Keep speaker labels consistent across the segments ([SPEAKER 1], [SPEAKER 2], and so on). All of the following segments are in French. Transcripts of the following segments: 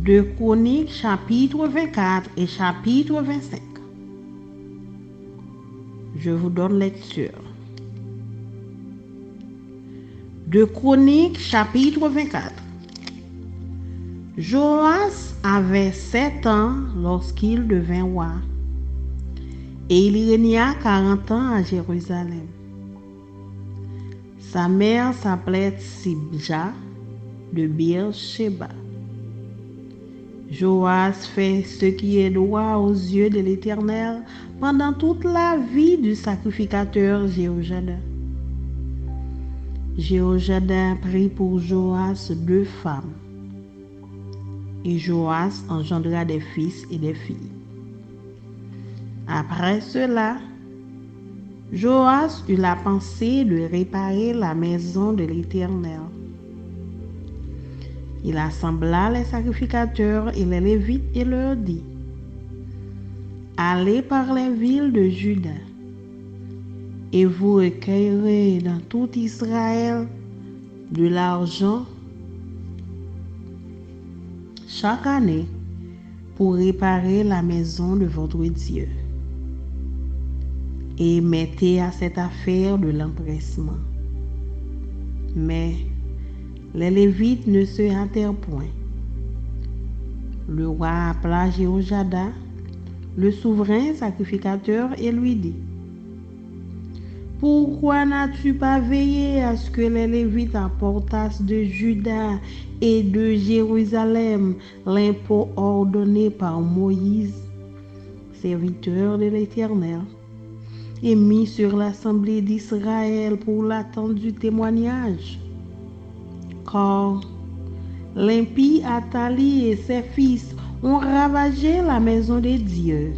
[SPEAKER 1] 2 Chroniques chapitre 24 et chapitre 25. Je vous donne lecture. 2 Chroniques chapitre 24. Joas avait 7 ans lorsqu'il devint roi, et il régna 40 ans à Jérusalem. Sa mère s'appelait Tsibja de Beersheba. Joas fait ce qui est droit aux yeux de l'Éternel pendant toute la vie du sacrificateur Jéhojada. Jéhojada prit pour Joas 2 femmes, et Joas engendra des fils et des filles. Après cela, Joas eut la pensée de réparer la maison de l'Éternel. Il assembla les sacrificateurs et les Lévites et leur dit: Allez par les villes de Juda, et vous recueillerez dans tout Israël de l'argent chaque année pour réparer la maison de votre Dieu. Et mettez à cette affaire de l'empressement. Mais les Lévites ne se hâtèrent point. Le roi appela Jéhojada, le souverain sacrificateur, et lui dit: Pourquoi n'as-tu pas veillé à ce que les Lévites apportassent de Juda et de Jérusalem l'impôt ordonné par Moïse, serviteur de l'Éternel, et mis sur l'assemblée d'Israël pour l'attente du témoignage? Car l'impie Athali et ses fils ont ravagé la maison de Dieu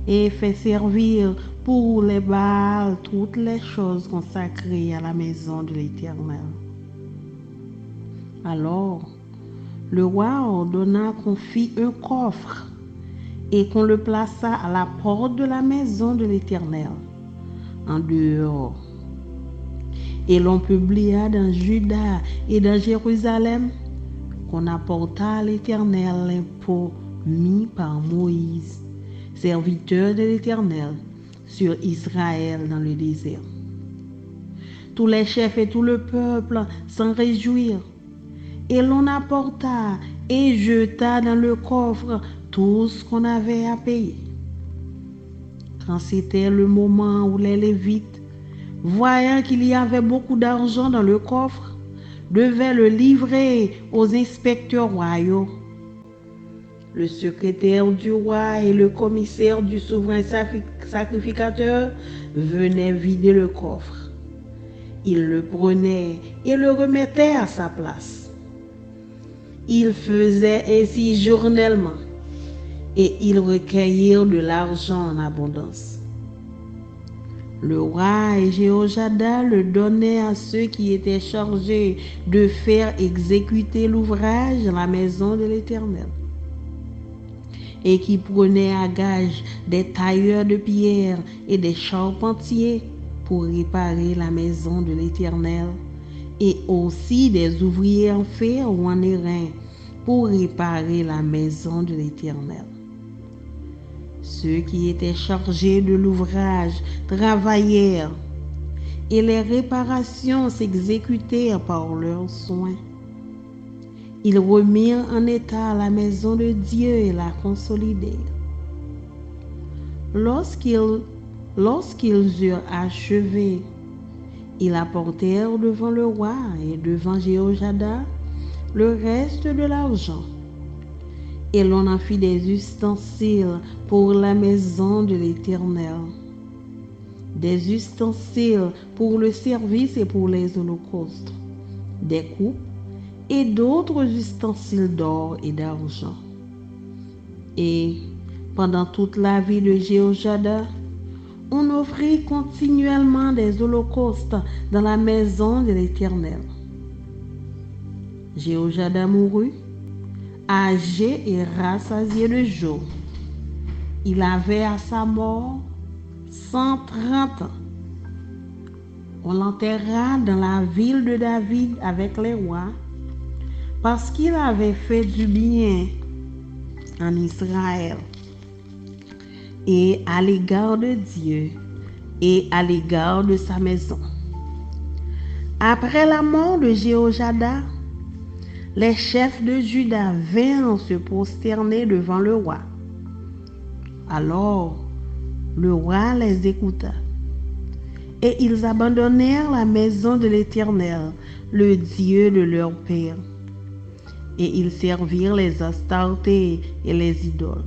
[SPEAKER 1] et fait servir pour les Baals toutes les choses consacrées à la maison de l'Éternel. Alors, le roi ordonna qu'on fît un coffre et qu'on le plaça à la porte de la maison de l'Éternel, en dehors. Et l'on publia dans Juda et dans Jérusalem qu'on apporta à l'Éternel l'impôt mis par Moïse, serviteur de l'Éternel, sur Israël dans le désert. Tous les chefs et tout le peuple s'en réjouirent, et l'on apporta et jeta dans le coffre tout ce qu'on avait à payer. Quand c'était le moment où les Lévites, voyant qu'il y avait beaucoup d'argent dans le coffre, devaient le livrer aux inspecteurs royaux, le secrétaire du roi et le commissaire du souverain sacrificateur venaient vider le coffre. Ils le prenaient et le remettaient à sa place. Ils faisaient ainsi journellement, et ils recueillirent de l'argent en abondance. Le roi et Jéhojada le donnaient à ceux qui étaient chargés de faire exécuter l'ouvrage dans la maison de l'Éternel, et qui prenaient à gage des tailleurs de pierre et des charpentiers pour réparer la maison de l'Éternel, et aussi des ouvriers en fer ou en airain pour réparer la maison de l'Éternel. Ceux qui étaient chargés de l'ouvrage travaillèrent, et les réparations s'exécutèrent par leurs soins. Ils remirent en état la maison de Dieu et la consolidèrent. Lorsqu'ils eurent achevé, ils apportèrent devant le roi et devant Jéhojada le reste de l'argent, et l'on en fit des ustensiles pour la maison de l'Éternel, des ustensiles pour le service et pour les holocaustes, des coupes et d'autres ustensiles d'or et d'argent. Et pendant toute la vie de Jéhojada, on offrit continuellement des holocaustes dans la maison de l'Éternel. Jéhojada mourut, âgé et rassasié de jours. Il avait à sa mort 130 ans. On l'enterra dans la ville de David avec les rois, parce qu'il avait fait du bien en Israël et à l'égard de Dieu et à l'égard de sa maison. Après la mort de Jéhoiada, les chefs de Juda vinrent se prosterner devant le roi. Alors, le roi les écouta. Et ils abandonnèrent la maison de l'Éternel, le Dieu de leur père. Et ils servirent les Astartés et les idoles.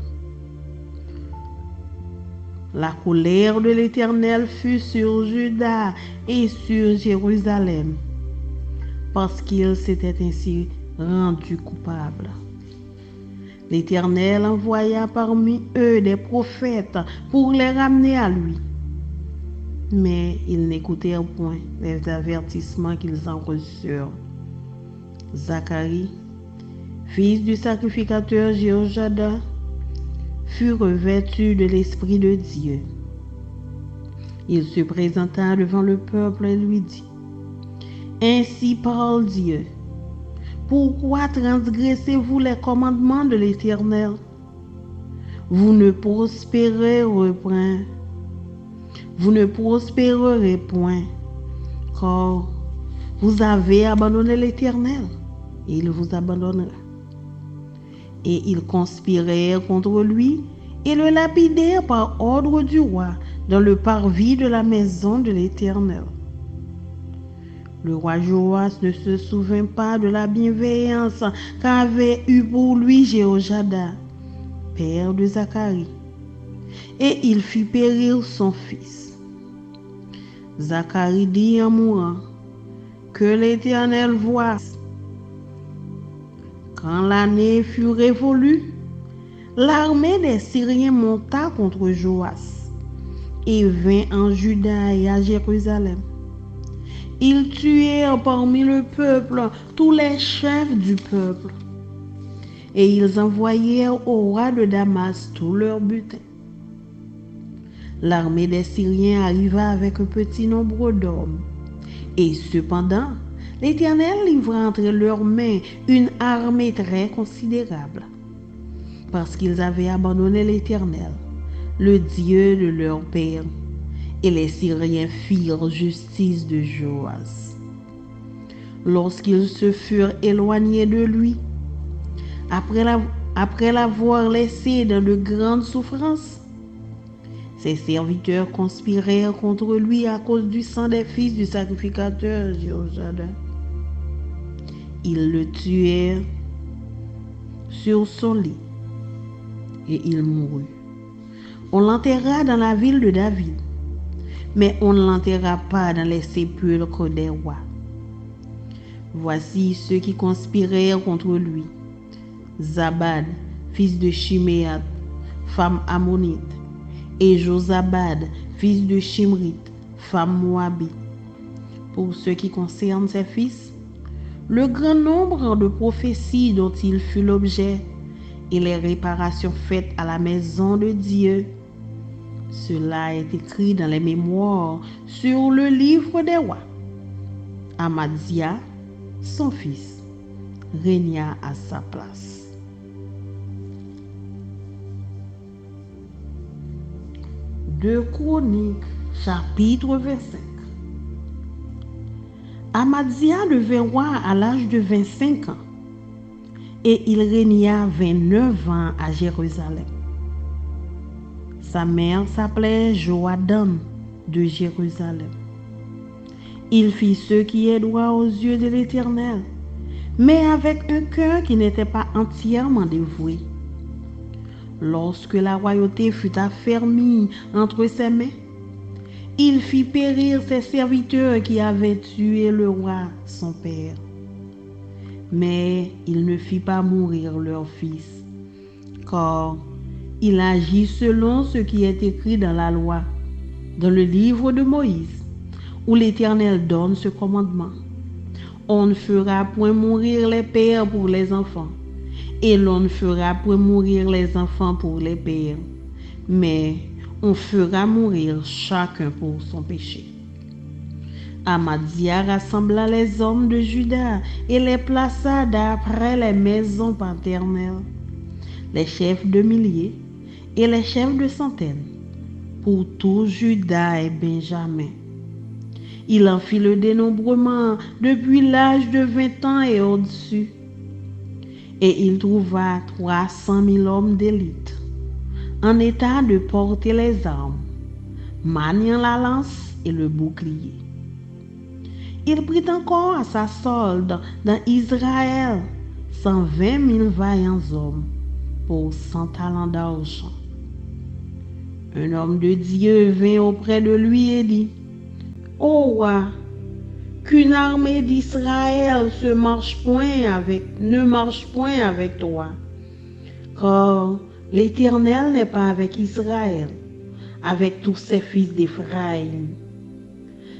[SPEAKER 1] La colère de l'Éternel fut sur Juda et sur Jérusalem, parce qu'ils s'étaient ainsi rendus coupables. L'Éternel envoya parmi eux des prophètes pour les ramener à lui. Mais ils n'écoutèrent point les avertissements qu'ils en reçurent. Zacharie, fils du sacrificateur Jéhoiada, fut revêtu de l'Esprit de Dieu. Il se présenta devant le peuple et lui dit: Ainsi parle Dieu. Pourquoi transgressez-vous les commandements de l'Éternel? Vous ne prospérerez point. Vous ne prospérerez point, car vous avez abandonné l'Éternel, et il vous abandonnera. Et ils conspirèrent contre lui et le lapidèrent par ordre du roi dans le parvis de la maison de l'Éternel. Le roi Joas ne se souvint pas de la bienveillance qu'avait eue pour lui Jéhoiada, père de Zacharie, et il fit périr son fils. Zacharie dit en mourant: Que l'Éternel voie. Quand l'année fut révolue, l'armée des Syriens monta contre Joas et vint en Juda et à Jérusalem. Ils tuèrent parmi le peuple tous les chefs du peuple, et ils envoyèrent au roi de Damas tout leur butin. L'armée des Syriens arriva avec un petit nombre d'hommes, et cependant, l'Éternel livra entre leurs mains une armée très considérable, parce qu'ils avaient abandonné l'Éternel, le Dieu de leur père, et les Syriens firent justice de Joas. Lorsqu'ils se furent éloignés de lui, après l'avoir laissé dans de grandes souffrances, ses serviteurs conspirèrent contre lui à cause du sang des fils du sacrificateur Jéhoiada. Ils le tuèrent sur son lit et il mourut. On l'enterra dans la ville de David, mais on ne l'enterra pas dans les sépulcres des rois. Voici ceux qui conspirèrent contre lui: Zabad, fils de Chiméat, femme ammonite, et Josabad, fils de Shimrit, femme moabite. Pour ce qui concerne ses fils, le grand nombre de prophéties dont il fut l'objet et les réparations faites à la maison de Dieu, cela est écrit dans les mémoires sur le livre des rois. Amaziah, son fils, régna à sa place. Deux Chroniques, chapitre 25. Amaziah devint roi à l'âge de 25 ans et il régna 29 ans à Jérusalem. Sa mère s'appelait Joadam de Jérusalem. Il fit ce qui est droit aux yeux de l'Éternel, mais avec un cœur qui n'était pas entièrement dévoué. Lorsque la royauté fut affermie entre ses mains, il fit périr ses serviteurs qui avaient tué le roi, son père. Mais il ne fit pas mourir leur fils, car il agit selon ce qui est écrit dans la loi, dans le livre de Moïse, où l'Éternel donne ce commandement: On ne fera point mourir les pères pour les enfants, et l'on ne fera point mourir les enfants pour les pères, mais on fera mourir chacun pour son péché. Amaziah rassembla les hommes de Juda et les plaça d'après les maisons paternelles, les chefs de milliers et les chefs de centaines, pour tout Juda et Benjamin. Il en fit le dénombrement depuis l'âge de 20 ans et au-dessus. Et il trouva 300 000 hommes d'élite, en état de porter les armes, maniant la lance et le bouclier. Il prit encore à sa solde dans Israël 120 000 vaillants hommes pour 100 talents d'argent. Un homme de Dieu vint auprès de lui et dit: Ô roi, qu'une armée d'Israël ne marche point avec toi, car l'Éternel n'est pas avec Israël, avec tous ses fils d'Éphraïm.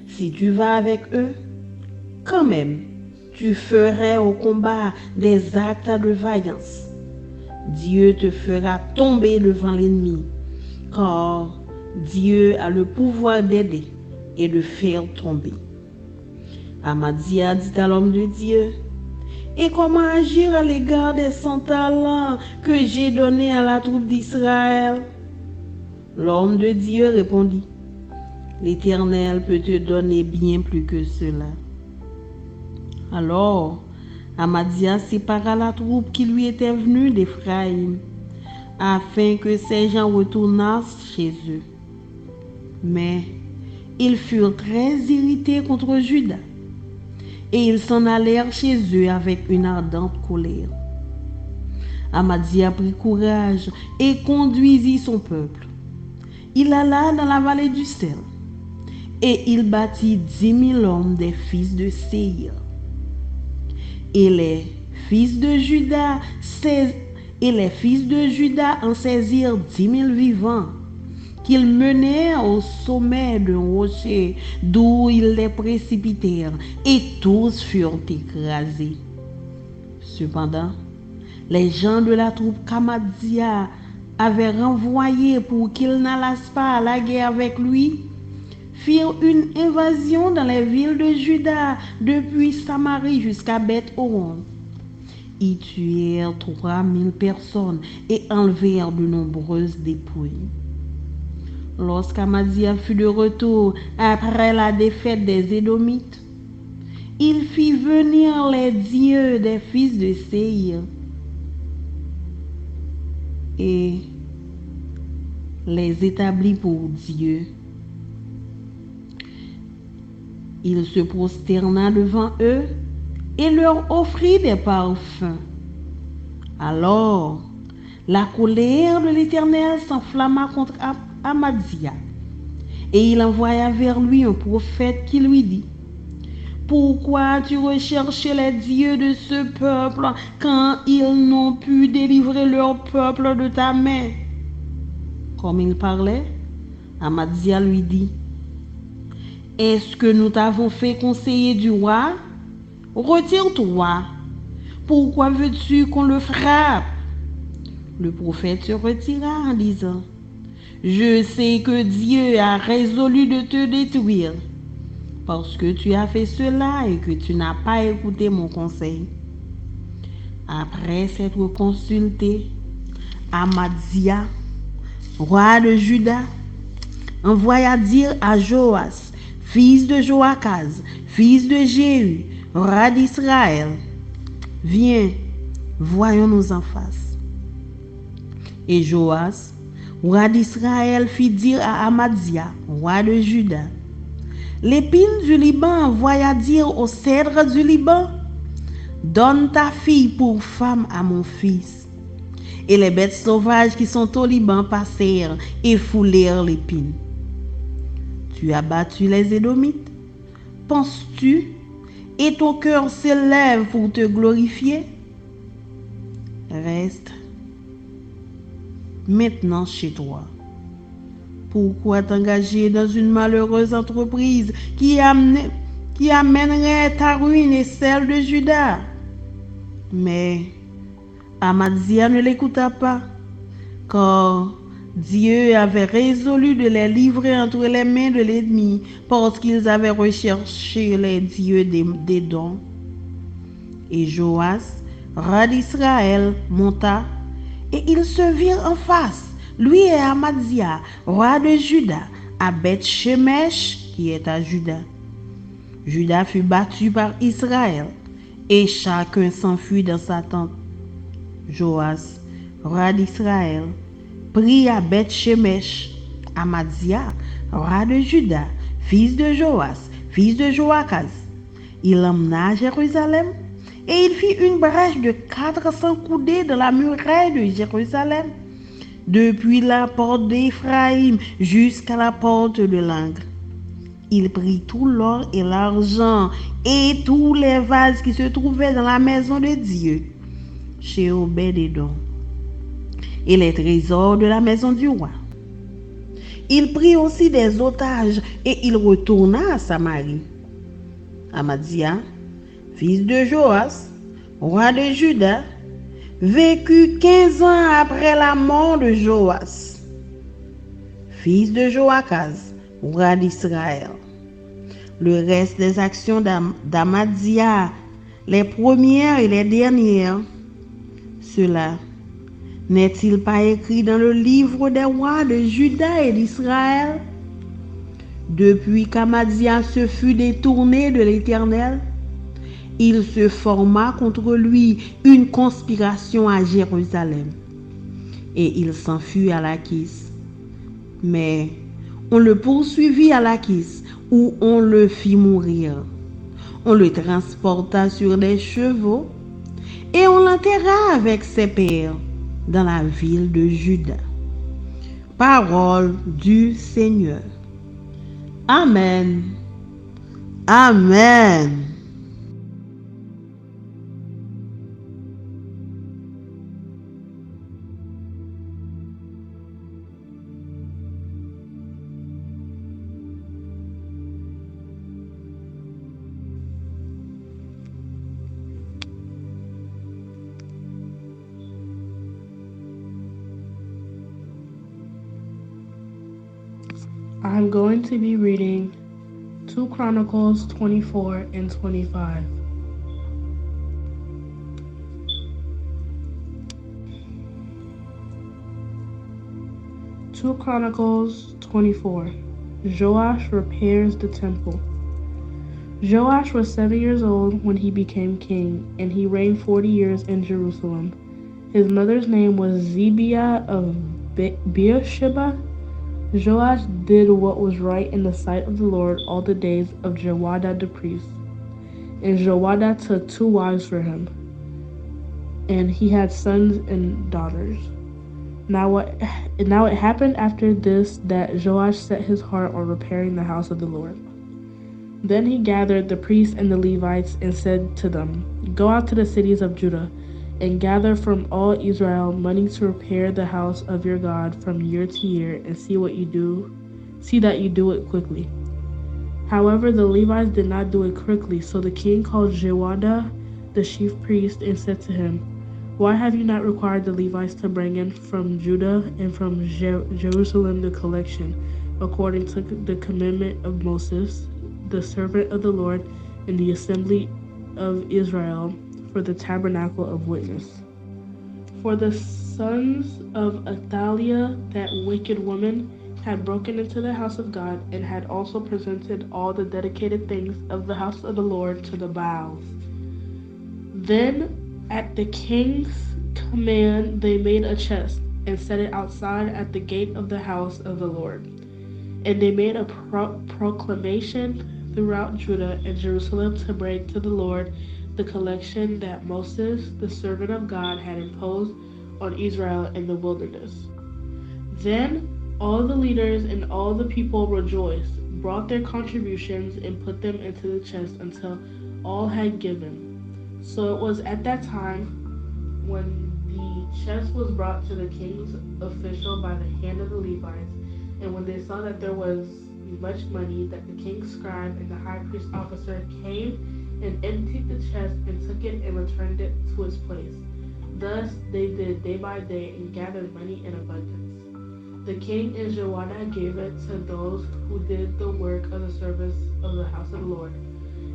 [SPEAKER 1] Si tu vas avec eux, quand même, tu ferais au combat des actes de vaillance. Dieu te fera tomber devant l'ennemi, car Dieu a le pouvoir d'aider et de faire tomber. Amaziah dit à l'homme de Dieu: Et comment agir à l'égard des 100 talents que j'ai donnés à la troupe d'Israël? L'homme de Dieu répondit: L'Éternel peut te donner bien plus que cela. Alors Amaziah sépara la troupe qui lui était venue d'Éphraïm, afin que ces gens retournassent chez eux. Mais ils furent très irrités contre Juda, et ils s'en allèrent chez eux avec une ardente colère. Amaziah prit courage et conduisit son peuple. Il alla dans la vallée du sel, et il bâtit 10 000 hommes des fils de Séir. Et les fils de Juda en saisirent 10 000 vivants, qu'ils menèrent au sommet d'un rocher, d'où ils les précipitèrent, et tous furent écrasés. Cependant, les gens de la troupe qu'Amaziah avait renvoyés pour qu'ils n'allassent pas à la guerre avec lui, firent une invasion dans les villes de Juda, depuis Samarie jusqu'à Beth-Horon. Ils tuèrent 3 000 personnes et enlevèrent de nombreuses dépouilles. Lorsqu'Amaziah fut de retour après la défaite des Édomites, il fit venir les dieux des fils de Séir et les établit pour Dieu. Il se prosterna devant eux et leur offrit des parfums. Alors, la colère de l'Éternel s'enflamma contre Amaziah, et il envoya vers lui un prophète qui lui dit: Pourquoi tu recherches les dieux de ce peuple quand ils n'ont pu délivrer leur peuple de ta main? Comme il parlait, Amaziah lui dit: Est-ce que nous t'avons fait conseiller du roi? Retire-toi. Pourquoi veux-tu qu'on le frappe? Le prophète se retira en disant: Je sais que Dieu a résolu de te détruire, parce que tu as fait cela et que tu n'as pas écouté mon conseil. Après s'être consulté, Amaziah, roi de Juda, envoya dire à Joas, fils de Joachaz, fils de Jéhu, roi d'Israël: Viens, voyons-nous en face. Et Joas, roi d'Israël, fit dire à Amaziah, roi de Juda: L'épine du Liban envoya dire au cèdre du Liban: Donne ta fille pour femme à mon fils. Et les bêtes sauvages qui sont au Liban passèrent et foulèrent l'épine. Tu as battu les Édomites, penses-tu, et ton cœur s'élève pour te glorifier? Reste maintenant chez toi. Pourquoi t'engager dans une malheureuse entreprise qui amènerait ta ruine et celle de Juda? Mais Amaziah ne l'écouta pas, car Dieu avait résolu de les livrer entre les mains de l'ennemi parce qu'ils avaient recherché les dieux d'Édom. Et Joas, roi d'Israël, monta, et ils se virent en face, lui et Amadzia, roi de Juda, à Beth-Shemesh, qui est à Juda. Juda fut battu par Israël, et chacun s'enfuit dans sa tente. Joas, roi d'Israël, prit à Beth-Shemesh Amadzia, roi de Juda, fils de Joas, fils de Joachaz. Il l'emmena à Jérusalem, et il fit une brèche de 400 coudées dans la muraille de Jérusalem, depuis la porte d'Éphraïm jusqu'à la porte de l'Angle. Il prit tout l'or et l'argent et tous les vases qui se trouvaient dans la maison de Dieu, chez Obed-Édom, et les trésors de la maison du roi. Il prit aussi des otages et il retourna à Samarie. Amadzia, fils de Joas, roi de Juda, vécut 15 ans après la mort de Joas, fils de Joachaz, roi d'Israël. Le reste des actions d'Amadzia, les premières et les dernières, cela n'est-il pas écrit dans le livre des rois de Juda et d'Israël? Depuis qu'Amadzia se fut détourné de l'Éternel, il se forma contre lui une conspiration à Jérusalem, et il s'enfuit à Lachis. Mais on le poursuivit à Lachis, où on le fit mourir. On le transporta sur des chevaux, et on l'enterra avec ses pères dans la ville de Juda. Parole du Seigneur. Amen. Amen.
[SPEAKER 2] I'm going to be reading 2 Chronicles 24 and 25. Two Chronicles 24. Joash repairs the temple. Joash was 7 years old when he became king, and he reigned 40 years in Jerusalem. His mother's name was Zebiah of Beersheba. Joash did what was right in the sight of the Lord all the days of Jehoiada the priest. And Jehoiada took 2 wives for him, and he had sons and daughters. Now it happened after this that Joash set his heart on repairing the house of the Lord. Then he gathered the priests and the Levites and said to them, "Go out to the cities of Judah and gather from all Israel money to repair the house of your God from year to year, and see that you do it quickly." However, the Levites did not do it quickly, so the king called Jehoiada the chief priest and said to him, "Why have you not required the Levites to bring in from Judah and from Jerusalem the collection, according to the commandment of Moses, the servant of the Lord, in the assembly of Israel, for the tabernacle of witness?" For the sons of Athaliah, that wicked woman, had broken into the house of God, and had also presented all the dedicated things of the house of the Lord to the Baals. Then, at the king's command, they made a chest and set it outside at the gate of the house of the Lord. And they made a proclamation throughout Judah and Jerusalem to bring to the Lord the collection that Moses, the servant of God, had imposed on Israel in the wilderness. Then all the leaders and all the people rejoiced, brought their contributions, and put them into the chest until all had given. So it was at that time, when the chest was brought to the king's official by the hand of the Levites, and when they saw that there was much money, that the king's scribe and the high priest officer came and emptied the chest and took it and returned it to its place. Thus they did day by day and gathered money in abundance. The king and Jehoiada gave it to those who did the work of the service of the house of the Lord.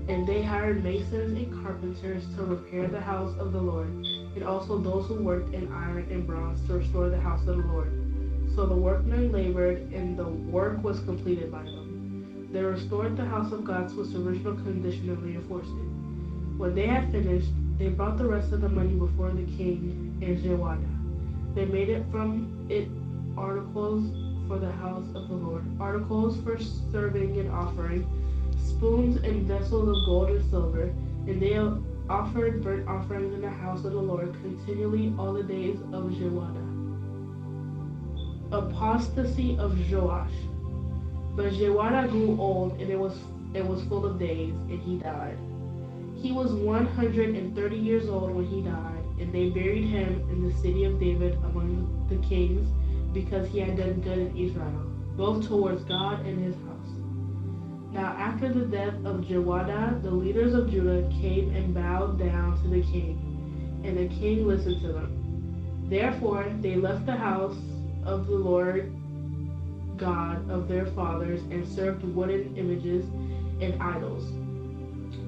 [SPEAKER 2] And they hired masons and carpenters to repair the house of the Lord, and also those who worked in iron and bronze to restore the house of the Lord. So the workmen labored, and the work was completed by them. They restored the house of God to its original condition and reinforced it. When they had finished, they brought the rest of the money before the king and Jehoiada. They made it from it articles for the house of the Lord, articles for serving and offering, spoons and vessels of gold and silver, and they offered burnt offerings in the house of the Lord continually all the days of Jehoiada. Apostasy of Joash. But Jehoiada grew old, and it was full of days, and he died. He was 130 years old when he died, and they buried him in the city of David among the kings, because he had done good in Israel, both towards God and his house. Now after the death of Jehoiada, the leaders of Judah came and bowed down to the king, and the king listened to them. Therefore they left the house of the Lord God of their fathers, and served wooden images and idols.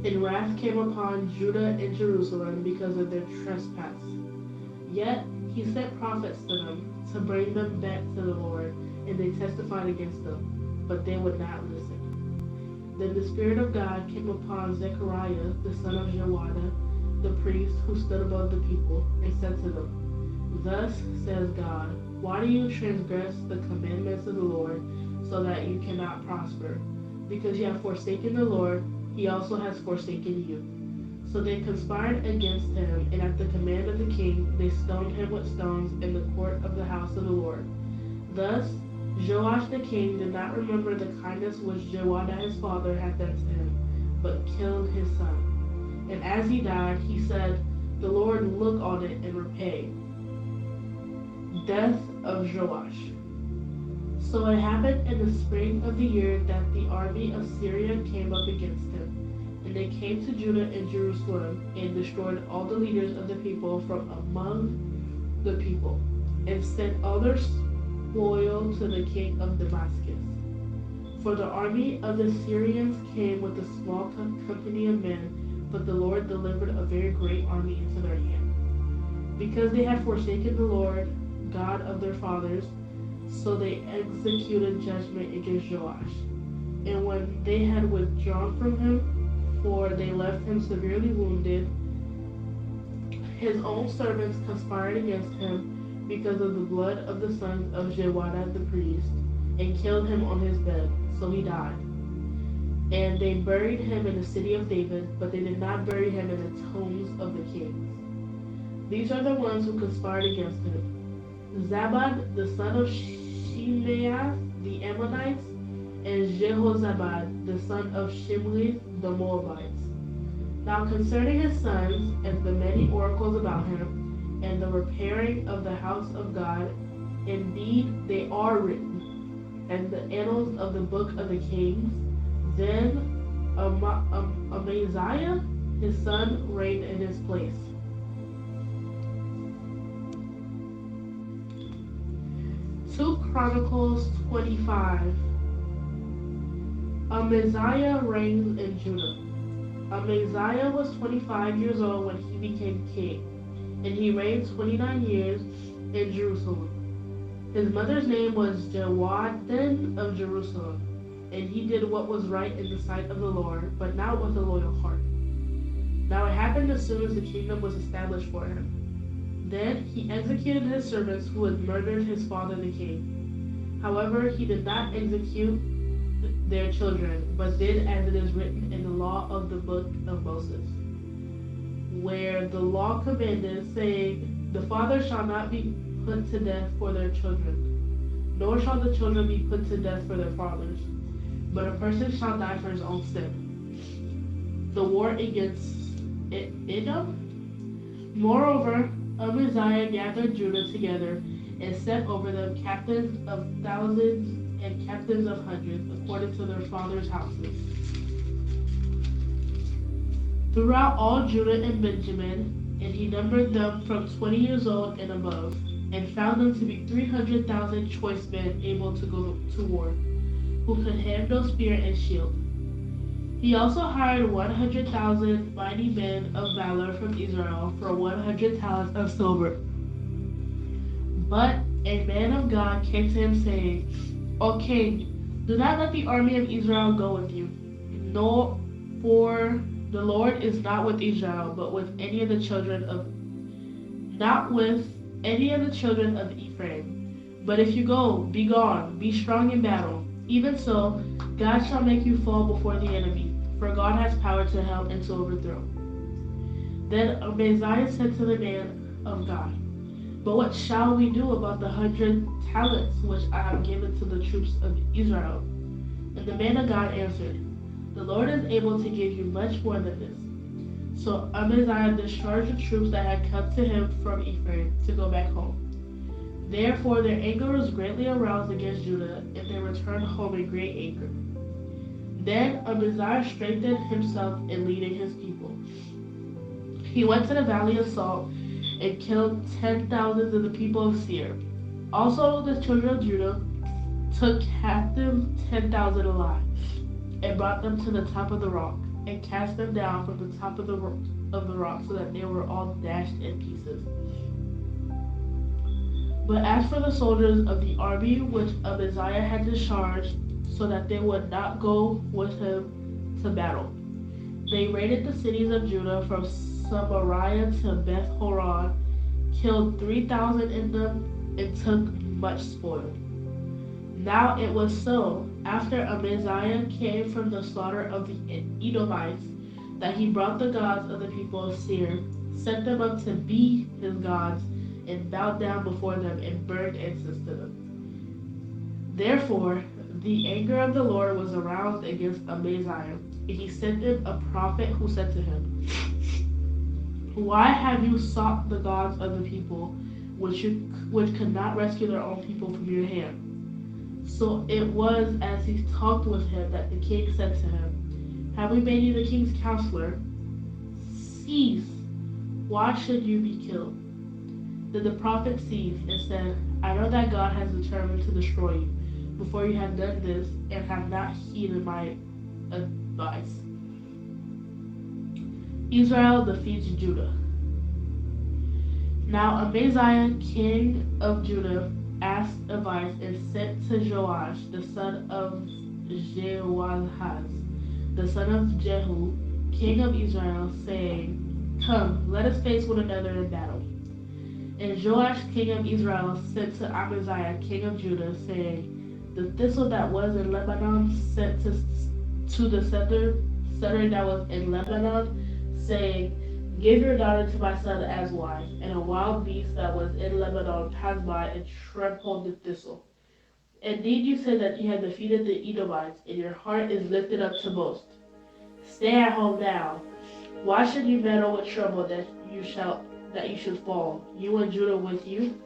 [SPEAKER 2] And wrath came upon Judah and Jerusalem because of their trespass. Yet he sent prophets to them to bring them back to the Lord, and they testified against them, but they would not listen. Then the Spirit of God came upon Zechariah, the son of Jehoiada, the priest who stood above the people, and said to them, Thus says God, why do you transgress the commandments of the Lord, so that you cannot prosper? Because you have forsaken the Lord, he also has forsaken you. So they conspired against him, and at the command of the king, they stoned him with stones in the court of the house of the Lord. Thus Joash the king did not remember the kindness which Jehoiada his father had done to him, but killed his son. And as he died, he said, The Lord look on it and repay. Death of Joash. So it happened in the spring of the year that the army of Syria came up against him. And they came to Judah and Jerusalem, and destroyed all the leaders of the people from among the people, and sent all their spoil to the king of Damascus. For the army of the Syrians came with a small company of men, but the Lord delivered a very great army into their hand. Because they had forsaken the Lord, God of their fathers, so they executed judgment against Joash. And when they had withdrawn from him, for they left him severely wounded, his own servants conspired against him because of the blood of the sons of Jehoiada the priest, and killed him on his bed, so he died. And they buried him in the city of David, but they did not bury him in the tombs of the kings. These are the ones who conspired against him: Zabad the son of Shimeath the Ammonites, and Jehozabad the son of Shimri the Moabites. Now concerning his sons, and the many oracles about him, and the repairing of the house of God, indeed they are written, and the annals of the book of the kings. Then Amaziah his son reigned in his place. 2 Chronicles 25. Amaziah reigns in Judah. Amaziah was 25 years old when he became king, and he reigned 29 years in Jerusalem. His mother's name was Jehoaddan of Jerusalem, and he did what was right in the sight of the Lord, but not with a loyal heart. Now it happened as soon as the kingdom was established for him. Then he executed his servants who had murdered his father the king. However, he did not execute their children, but did as it is written in the law of the book of Moses, where the law commanded, saying, The father shall not be put to death for their children, nor shall the children be put to death for their fathers, but a person shall die for his own sin. The war against Edom. Moreover, Amaziah gathered Judah together, and set over them captains of thousands and captains of hundreds, according to their fathers' houses. Throughout all Judah and Benjamin, and he numbered them from 20 years old and above. and found them to be 300,000 choice men able to go to war, who could handle spear and shield. He also hired 100,000 mighty men of valor from Israel for 100 talents of silver. But a man of God came to him, saying, O king, do not let the army of Israel go with you, nor for the Lord is not with Israel, but with any of the children of Ephraim. But if you go, be gone, be strong in battle. Even so, God shall make you fall before the enemy, for God has power to help and to overthrow. Then Amaziah said to the man of God, But what shall we do about the 100 talents which I have given to the troops of Israel? And the man of God answered, The Lord is able to give you much more than this. So Amaziah discharged the troops that had come to him from Ephraim to go back home. Therefore their anger was greatly aroused against Judah, and they returned home in great anger. Then Amaziah strengthened himself in leading his people. He went to the valley of Salt and killed 10,000 of the people of Seir. Also the children of Judah took captive 10,000 alive, and brought them to the top of the rock, and cast them down from the top of the rock, so that they were all dashed in pieces. But as for the soldiers of the army which Amaziah had discharged, so that they would not go with him to battle, they raided the cities of Judah from Samaria to Beth Horon, killed 3,000 in them, and took much spoil. Now it was so, after Amaziah came from the slaughter of the Edomites, that he brought the gods of the people of Seir, set them up to be his gods, and bowed down before them, and burned incense to them. Therefore the anger of the Lord was aroused against Amaziah, and he sent him a prophet who said to him, Why have you sought the gods of the people, which could not rescue their own people from your hand? So it was as he talked with him that the king said to him, Have we made you the king's counselor? Cease. Why should you be killed? Then the prophet ceased and said, I know that God has determined to destroy you before you have done this, and have not heeded my advice. Israel defeats Judah. Now Amaziah, king of Judah, asked advice and sent to Joash, the son of Jehoahaz, the son of Jehu, king of Israel, saying, Come, let us face one another in battle. And Joash, king of Israel, sent to Amaziah, king of Judah, saying, The thistle that was in Lebanon sent to the cedar that was in Lebanon, saying, Give your daughter to my son as wife. And a wild beast that was in Lebanon passed by and trampled the thistle. Indeed, you said that you had defeated the Edomites, and your heart is lifted up to boast. Stay at home now. Why should you meddle with trouble that you should fall, you and Judah with you?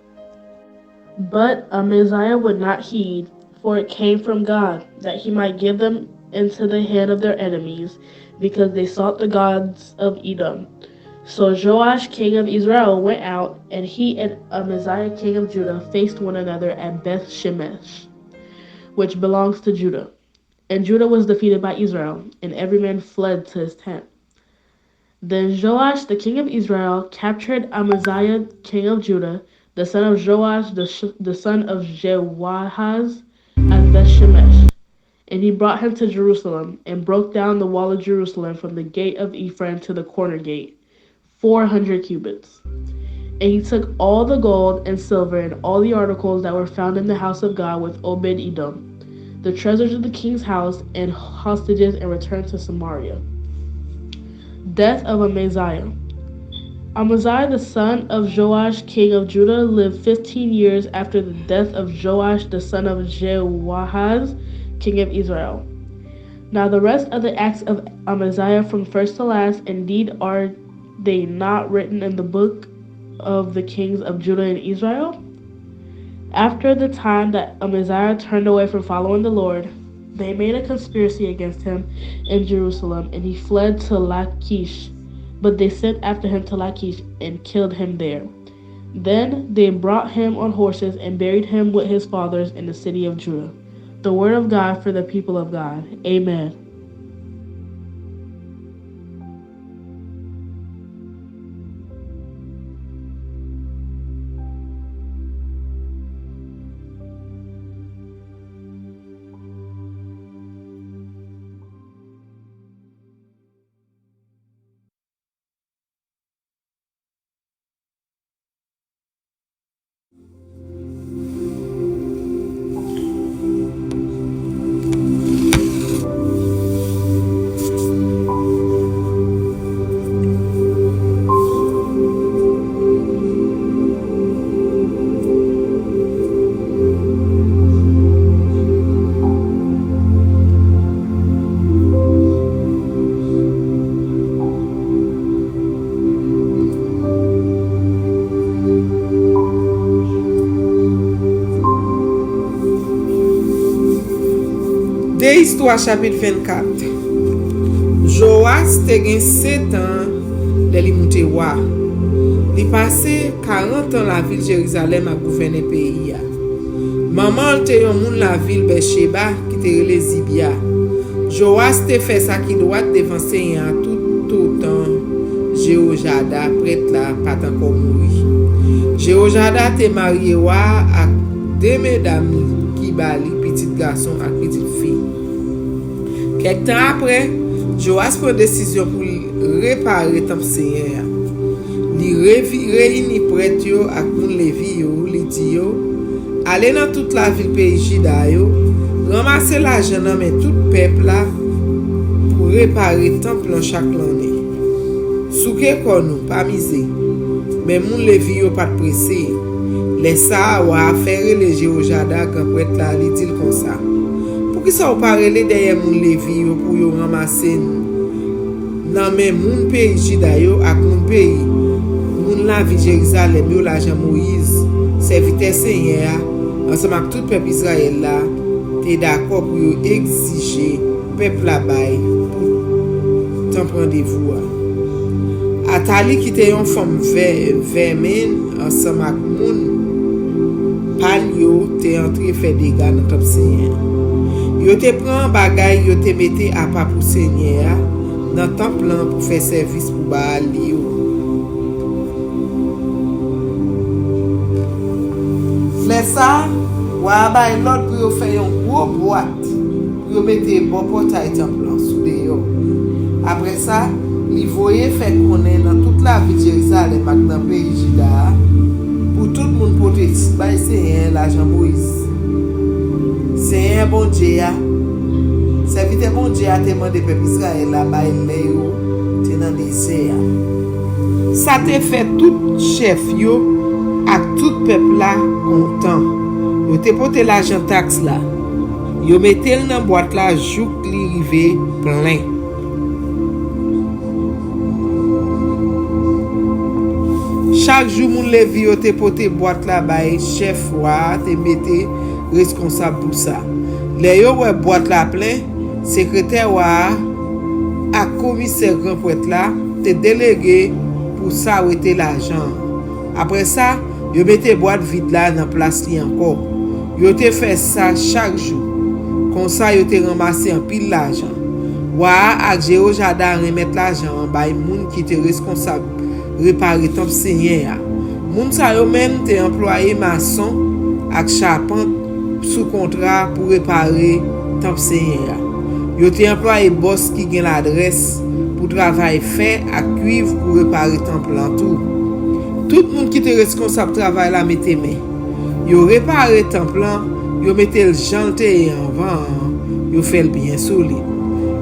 [SPEAKER 2] But Amaziah would not heed, for it came from God, that he might give them into the hand of their enemies, because they sought the gods of Edom. So Joash, king of Israel, went out, and he and Amaziah, king of Judah, faced one another at Beth Shemesh, which belongs to Judah. And Judah was defeated by Israel, and every man fled to his tent. Then Joash, the king of Israel, captured Amaziah, king of Judah, the son of Joash, the son of Jehoahaz, at Beth Shemesh. And he brought him to Jerusalem, and broke down the wall of Jerusalem from the gate of Ephraim to the corner gate, 400 cubits. And he took all the gold and silver and all the articles that were found in the house of God with Obed-Edom, the treasures of the king's house and hostages, and returned to Samaria. Death of Amaziah. Amaziah, the son of Joash, king of Judah, lived 15 years after the death of Joash, the son of Jehoahaz, king of Israel. Now the rest of the acts of Amaziah from first to last, indeed are they not written in the book of the kings of Judah and Israel? After the time that Amaziah turned away from following the Lord, they made a conspiracy against him in Jerusalem, and he fled to Lachish. But they sent after him to Lachish and killed him there. Then they brought him on horses and buried him with his fathers in the city of Judah. The word of God for the people of God. Amen.
[SPEAKER 3] De Histoire chapitre 24. Joas te gen 7 ans de li monte roi. Li passé 40 ans la ville Jérusalem a gouverné pays ya. Maman te yon moun la ville Besheba qui te rele Zibia. Joas te fait ça qui doit devant Seigneur tout autant Jéhojada prêtre là pas encore mouri. Jéhojada te marié roi ak 2 mesdames qui bali petit garçon ak petite fille. Quelque temps après, Joas prend décision pour réparer le temple Seigneur. Il réunit prêtre yo ak moun Lévi yo, li di yo, aller dans toute la ville pays Juda yo, ramasser l'argent dans mais tout peuple là pour réparer le temple en chaque année. Souke konou pas misé. Mais moun Lévi yo pas pressé. Les ça wa faire les Jéhojada quand prêtre là li dit comme ça. Qui ça ou parler derrière moun Lévi yo pour yo ramasser nan men moun pays Juda yo ak moun pays moun la ville Jérusalem yo l'argent Moïse serviteur Seigneur ensemble avec tout peuple Israël là t'es d'accord pour yo exiger peuple la bay pour t'en rendez-vous. Atali qui était une femme vermine ensemble avec moun palio t'es entré faire des gars dans top Seigneur. Yo te prend bagay yo te mette à pas pour Seigneur dans temple pour faire service pour Baal yo. Laisse ça, wa bay l'autre pour yo faire une gros boîte pour yo mette bon portail temple sous yo. Après ça, il voyait faire connaître dans toute la ville de Jérusalem ak dans pays Juda pour tout le monde porter bay Seigneur l'argent Moïse. C'est un bon Dieu. Serviteur bon Dieu a demandé peuple Israël là bas les yo te dans désert. Ça te fait tout chef yo ak tout peuple là content. Yo te porté l'argent taxe là. Yo mettel dans boîte là jouk li rive plein. Chaque jour moun Lévi yo te porté boîte là bas chef wa te mette responsable pour ça. Les yo ouais boîte la plein, secrétaire wa à commissaire grand prêtre là, te délégué pour ça ou était l'argent. Après ça, yo mette boîte vide là dans place li encore. Yo te fait ça chaque jour. Comme ça yo te ramassé en pile l'argent. Wa ak Jéhojada remettre l'argent bay moun qui te responsable réparer temple Seigneur. Moun sa yo même te employé maçon ak charpente sous contrat pour réparer temple Seigneur. Yo te employé boss qui gen l'adresse pour travail fait à cuivre pour réparer temple en tout. Tout le monde qui te responsable travail là mette main. Yo réparer temple yo mette le janté en vent, yo fait le bien solide.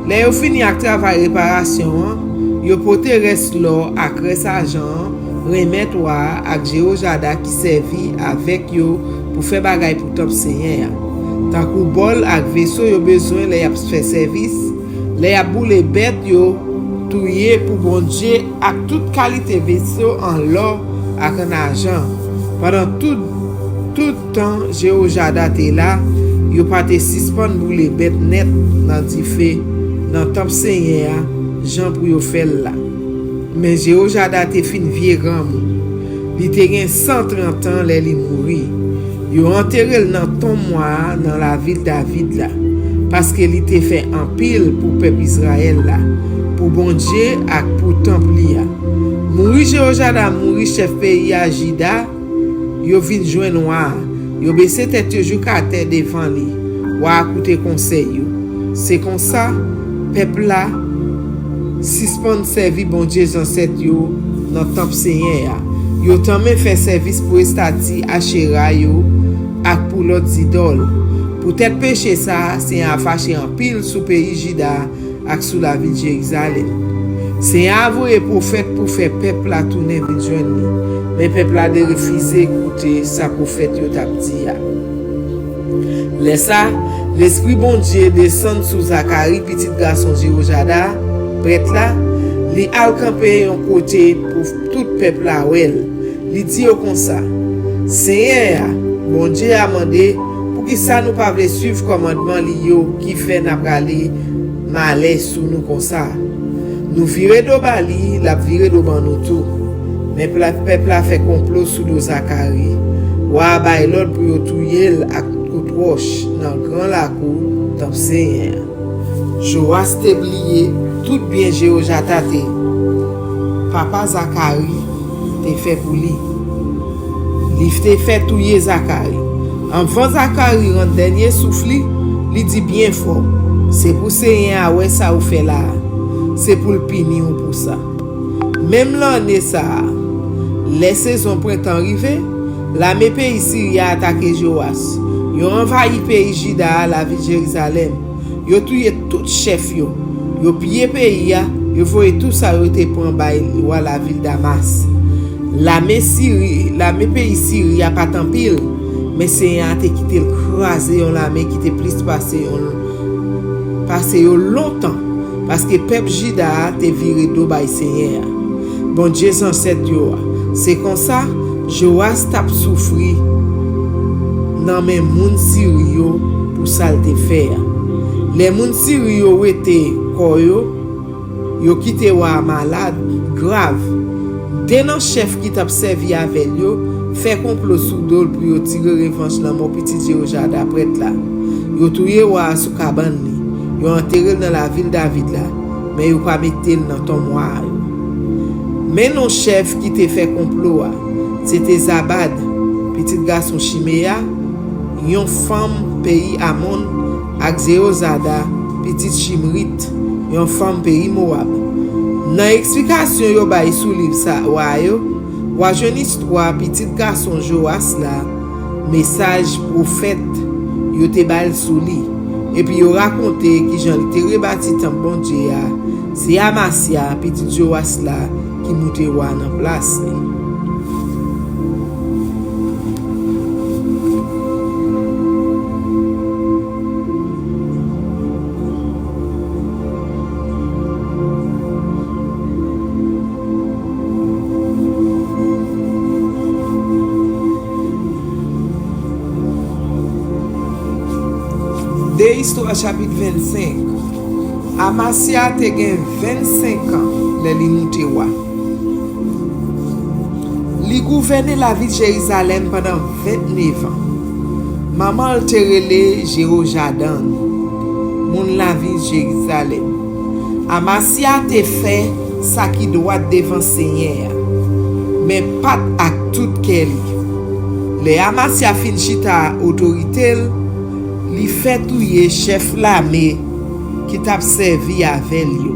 [SPEAKER 3] Là yo fini ak travail réparation, yo pote reste l'or ak reste argent remettre wa ak Jéhojada qui servi avec yo pour faire bagay pour temple Seigneur. Tant kou bol ak vaisseau yo besoin les y faire service, les y boule bête yo touyer pour bon Dieu ak toute qualité vaisseau en l'or ak en argent. Pendant tout temps Jéhojada te là, yo pas te suspend boule bête net dans di fait dans temple Seigneur, Jean pour yo faire là. Mais Jéhojada te fin vieux grand moun. Li te gen 130 ans lè li mouri. Yo enterré dans tombe dans la ville David là. Parce que li te fait en pile pour peuple Israël là. Pour bon Dieu ak pour temple là. Mouri Jéhoiada, mouri chef pays à Juda. Yo vin joindre noir. Yo baissé tête yo jusqu'à terre devant li. Wa écouter conseil yo. C'est comme ça peuple là suspend servi bon Dieu ancêtre yo dans temple Seigneur. Yo tande fait service pour estati Asherah yo ak pour l'autre idole. Peut-être péché ça, c'est un fâché en pile sous pays Juda ak sous la ville Jérusalem. C'est un avoué prophète pour faire peuple la tourner vite joindre. Mais peuple a de refuser écouter sa prophète yo t'a dit. Laisse ça, l'esprit bon Dieu descend sous Zacharie petit garçon Jéhoiada, prêtre là, li al camper un côté pour tout peuple là ouel. Li dit comme ça. Seigneur, bon Dieu a demandé pour qui ça nous pas veut suivre commandement li yo qui fait n'a praler malais sous nous comme ça. Nous virer do bali, la virer do ban nous tout. Mais peuple a fait complot sous nos Zacharie. Wa bay l'autre pour yo touyer ak coup roche dans grand la cour dans Seigneur. Joas te blié tout bien Jéhoiada te. Papa Zacharie te fait pour lui. Li te fait touyer Zacharie. Enfant Zacharie rentre dernier souffle, li dit bien fort. C'est pour Seigneur ouais ça ou fait là. C'est pour le punir pour ça. Même l'année ça, les saisons printemps arrivé, l'armée pays Syria a attaqué Joas. Yo envahi pays Juda, la ville Jérusalem. Yo tué tout chef yo. Yo pillé pays ya, yo voyé tout ça yo te prend bay la ville Damas. L'armée pays Syria pas tant pile, mais c'est un te qui te croisé on l'armée qui te plus passé longtemps parce que peuple Juda te viré do bay Seigneur. Bon Dieu ancêtre yo. C'est comme ça Joas t'a souffri dans mes moun Syrio pour ça te faire. Les moun Syrio étaient koyo, yo quitté wa malade grave. Denan chef qui t'a servi avec yo, fait complot sous dol pour yo tirer revanche dans mon petit Jéhoiada prêtre là. Yo touye wa sous cabane li. Yo enterré dans la ville David là, mais yo pas mettre dans ton moi. Mais non chef qui te fait complot, c'était Zabad, petit garçon Chiméa, yon femme pays Amon, ak Jéhoiada, petit Chimrit, yon femme pays Moab. Dans explication yo bay sous livre ça wa jeune histoire petit garçon Joas là, message prophète yo te bal sous li. Et puis yo raconté qui Jean te rebâti temple bon Dieu, c'est Amasia petit Joas là qui monte wa dans place. De Histoire chapitre 25. Amasia te gen 25 ans le li monte wa. Li gouverne la ville Jérusalem pendant 29 ans. Maman te relé Jéhoiada, moun la ville Jérusalem. Amasia te fait ça qui doit devant Seigneur, mais pas ak tout keli. Le Amasia fin chita autorité, li fait touyer chef l'armée qui t'a servi avec lui.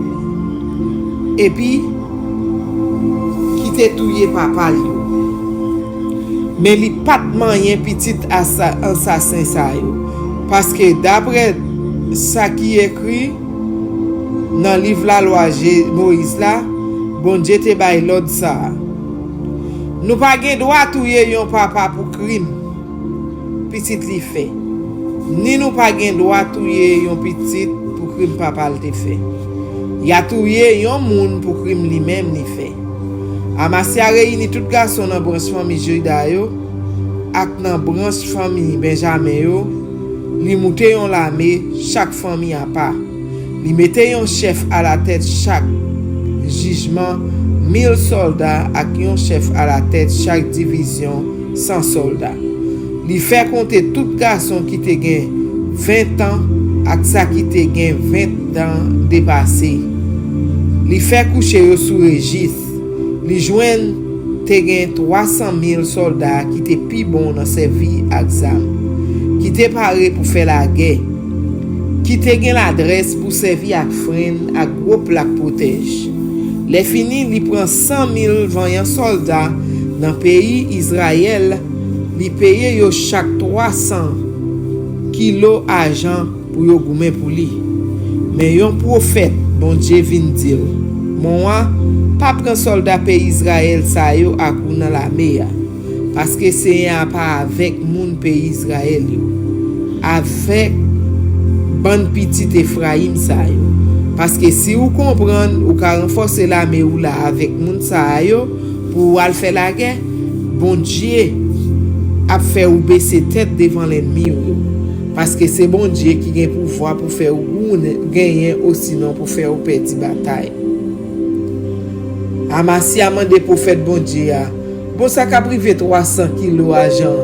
[SPEAKER 3] Et puis qui t'a touyer papa lui. Mais li pas moyen petit assassin ça yo. Parce que d'après ça qui écrit dans livre la loi Moïse là, bon Dieu te bay l'ordre ça. Nous pas gen droit touyer yon papa pour crime. Petit li fait. Ni nous pas gen droit touyer yon petit pour crime papa le fait. Y a touyer yon moun pour crime li même li fait. Amasia réuni tout garçon dans branche famille Juda yo ak dans branche famille Benjamin yo, li monte yon l'armée chaque famille à part. Li mette yon chef à la tête chaque jugement 1000 soldats ak yon chef à la tête chaque division 100 soldats. Li fait compter tout garçon qui te gen 20 ans ak sa qui te gen 20 ans dépassé. Li fait coucher yo sous registre. Li joine te gen 300,000 soldats qui te pi bon dans servi ak zam, qui te paré pour faire la guerre, qui te gen l'adresse pour servir ak frein ak gros plaque protège. Les fini li prend 100,000 vaillants soldats dans pays Israël, li paye yo chaque 300 kilo argent pour yo goumen pour li. Mais yon prophète bon Dieu vin dire, moi pas prend soldat pays Israël sa yo akou nan la mer, parce que c'est un pas avec moun pays Israël yo, avec ban petit Ephraim sa yo. Parce que si vous comprenez, ou ka renforcer l'armée ou là avec moun sa yo pour al faire la guerre, bon Dieu a fait ou baisser tête devant l'ennemi yo. Parce que c'est bon Dieu qui a pouvoir pour faire ou gagner ou sinon pour faire ou perdre bataille. Amasia mande prophète bon Dieu a, bon ça ka privé 300 kilo argent,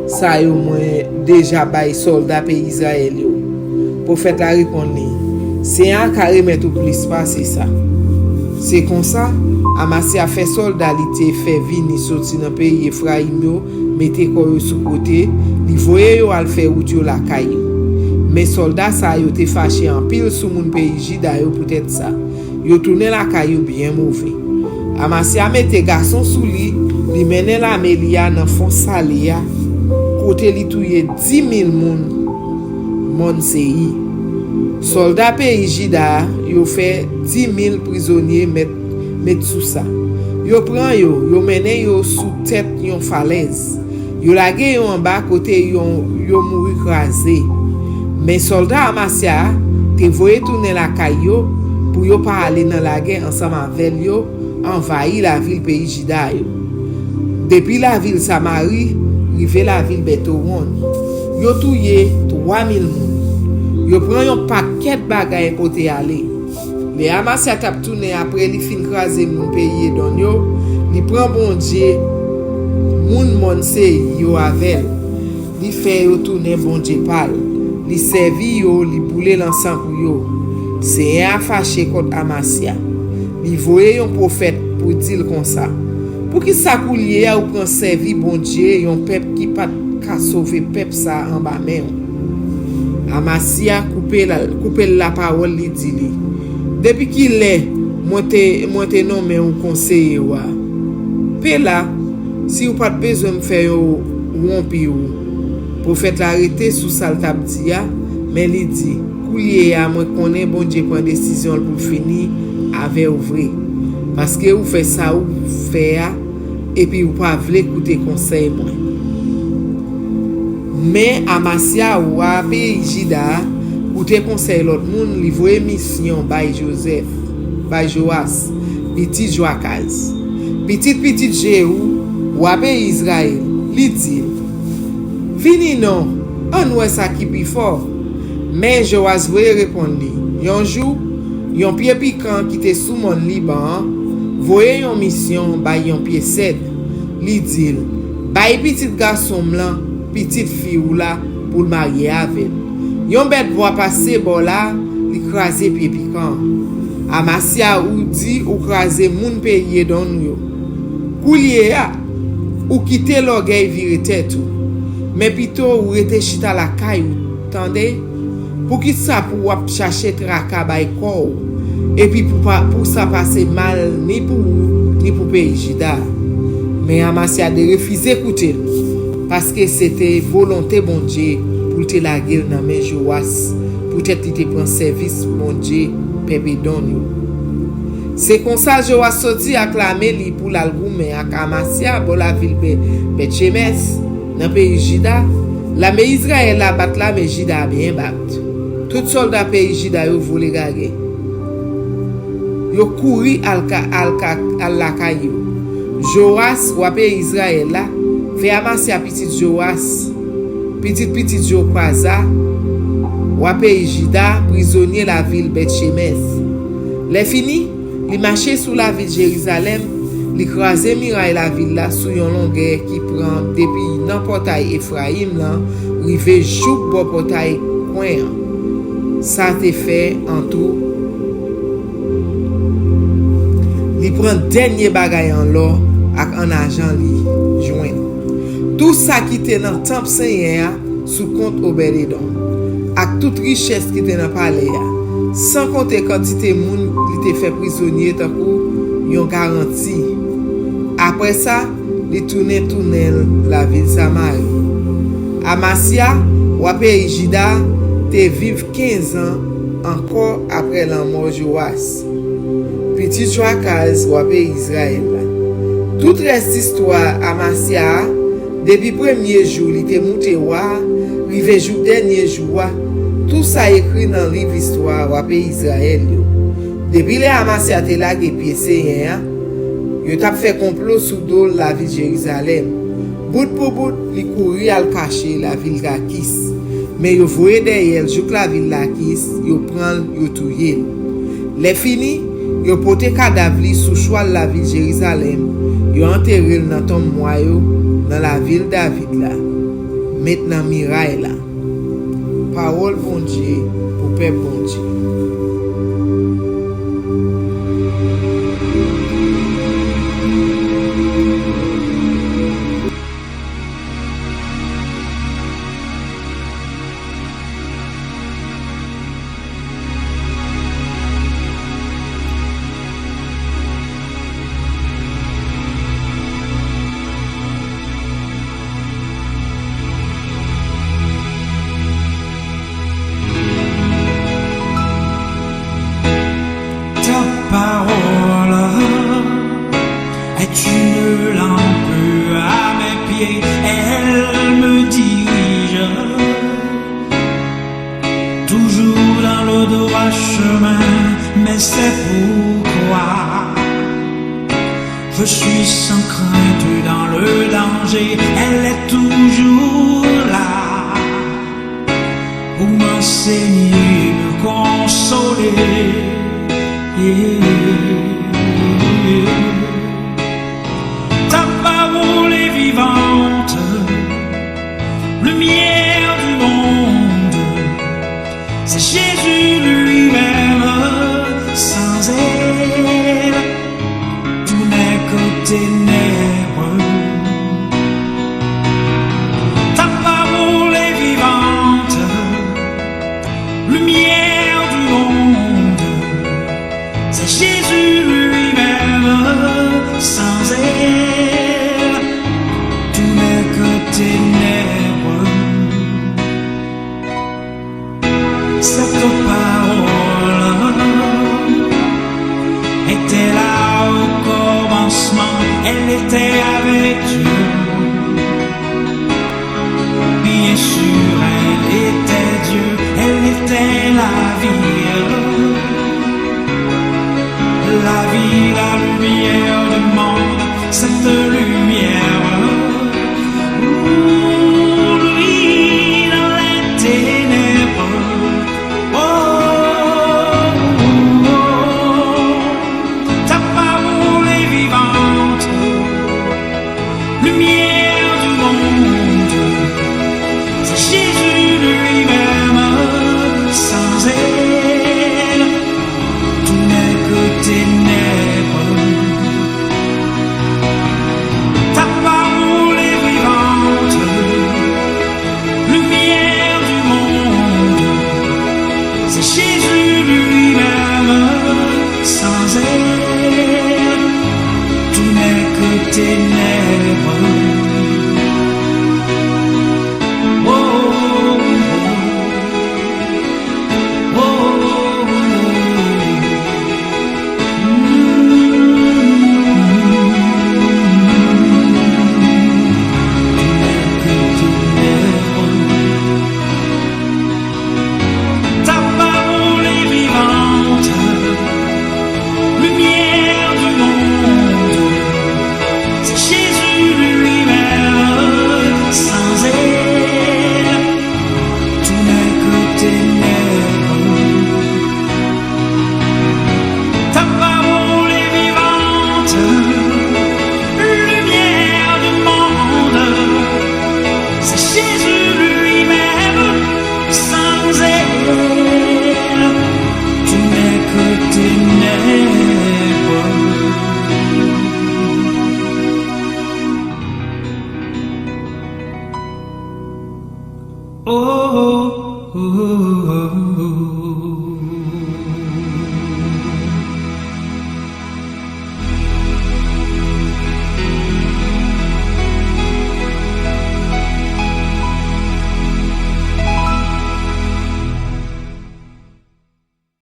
[SPEAKER 3] ça yo moins déjà bay soldat pays Israël yo. Prophète a répondu, c'est un carré mais tout plus pas c'est ça. C'est comme ça, Amasia fait soldat li te fait vini sorti dans pays Ephraim yo, mette ko yo sous côté, li voye yo al faire route yo la caille. Mais soldat ça yo te fâché en pile sous moun pays Juda yo peut-être ça. Yo tourné la caille bien mauvais. Amasia mette garçon sous li mène la Melia dans fond salé ya, côté li touye 10,000 moun seyi. Soldat pays Juda yo fait 10,000 prisonniers met sous ça. Yo prend yo mène yo sous tête yon falaise. Yo lage yo en bas côté yo mouri crasé. Mais soldat Amasia te voye tourner la caillou pour yo pas aller dans la guerre ensemble avec yo, envahir la ville pays Juda yo. Depuis la ville Samarie, rive la ville Betoron. Yo touye 3,000 moun. Yo prend yon paquet bagay côté aller. Les Amasia tap tourner après li fin craser moun pays don yo, li prend bon Dieu moun monse yo avec. Li fait yo tourner bon Dieu pal. Li servi yo, li boule l'ensemble pour yo. C'est un fâché contre Amasia. Li voye yon prophète pour dire comme ça. Pour qui ça coulier ou prend servi bon Dieu yon peuple qui pas ka sauver peuple ça en bas main. Amasia couper la parole li dit li. Depuis qu'il est monte nommé un conseiller wa. Pe là, si ou pas besoin me faire ou rompi ou. Prophète arrêté sous saltab dia, mais il dit, coulier à moi connaît bon Dieu prend décision pour finir avec ouvrir. Parce que ou fait ça ou fait et puis ou pas vle écouter conseil moi. Mais Amasia ou a pays Juda, écouter conseil l'autre monde, li voye mission by Joseph, by Joas, petit Joakaz. Petit Jéhu ou a pays Israël, li dit Vini non, on wè sa ki pi fort. Mais Joas voye répondre. Yon jou, yon pied piquant qui te sous mon Liban, voye yon mission bay yon pied sed. Li dit, bay petit garçon blanc, petite fille ou là pour le marier avec. Yon bête voit passer bon là, li crase pied piquant. Amasia ou dit ou crase moun pays don yo. Koulier a, ou quitter l'orgueil vire tête ou. Mais plutôt ou rete chita la caille, tendez, pour qui ça pour chercher traka bay corps et puis pour ça passer mal ni pour pays Juda. Mais Amasia de refuser écouter parce que c'était volonté bon Dieu pour te la guerre dans mes Joas, peut-être il te prend service bon Dieu peuple don yo. C'est comme ça Joas sorti acclamer li pour l'algoumen ak Amasia pour la ville Beth-Shemesh. Dans le pays Juda, l'armée Israël a battu l'armée Juda bien battu. Tout soldat pays Juda yo voulé gagner. Yo couru al la caillou. Joas ou pays Israël là, fait Amasia petit Joas, petit Joaza, ou pays Juda prisonnier la ville Beth-Shemesh. Les fini, li marché sous la ville Jérusalem Li krasé muraille la ville là sous yon longueur qui prend depuis nan portail Ephraim là, rive jouk bo portail coin. Ça te fait en tout. Li prend dernier bagay en l'or ak en argent li joine. Tout ça qui était dans temple Seigneur sous compte Obed-Edom. Ak toute richesse qui était dans palais sans compter quantité moun li te fait prisonnier tant kou yon garantie. Après ça, li tourne la ville Samarie. Amasia, wapé Juda, te vive 15 ans encore après la mort de Joas. Petit Joachaz, wapé Israël. Toute reste histoire Amasia, depuis premier jour, il te monté wa, rive jour dernier jour, tout ça écrit dans le livre histoire wapé Israël. Depuis les Amasia te la ke pied Seigneur, yo tap fait complot sous dos la ville de Jérusalem. Bout pour bout, li couri al cacher la ville Lakis. Mais yo voye derrière jouk la ville Lakis, yo prend yo touye. Les fini, yo pote cadavre sous choix la ville de Jérusalem. Yo enterré dans tombe moyo dans la ville David là. Maintenant miraille là. Parole bon Dieu pour peuple bon Dieu.
[SPEAKER 4] Je suis sans crainte dans le danger, elle est toujours là pour m'enseigner, me consoler. Ta parole est vivante, lumière du monde, c'est Jésus lui-même, sans elle tout n'est que ténèbres. Ta parole est vivante, lumière du monde, c'est Jésus lui-même, sans elle tout n'est que ténèbres. Cette parole était là au commencement, elle était avec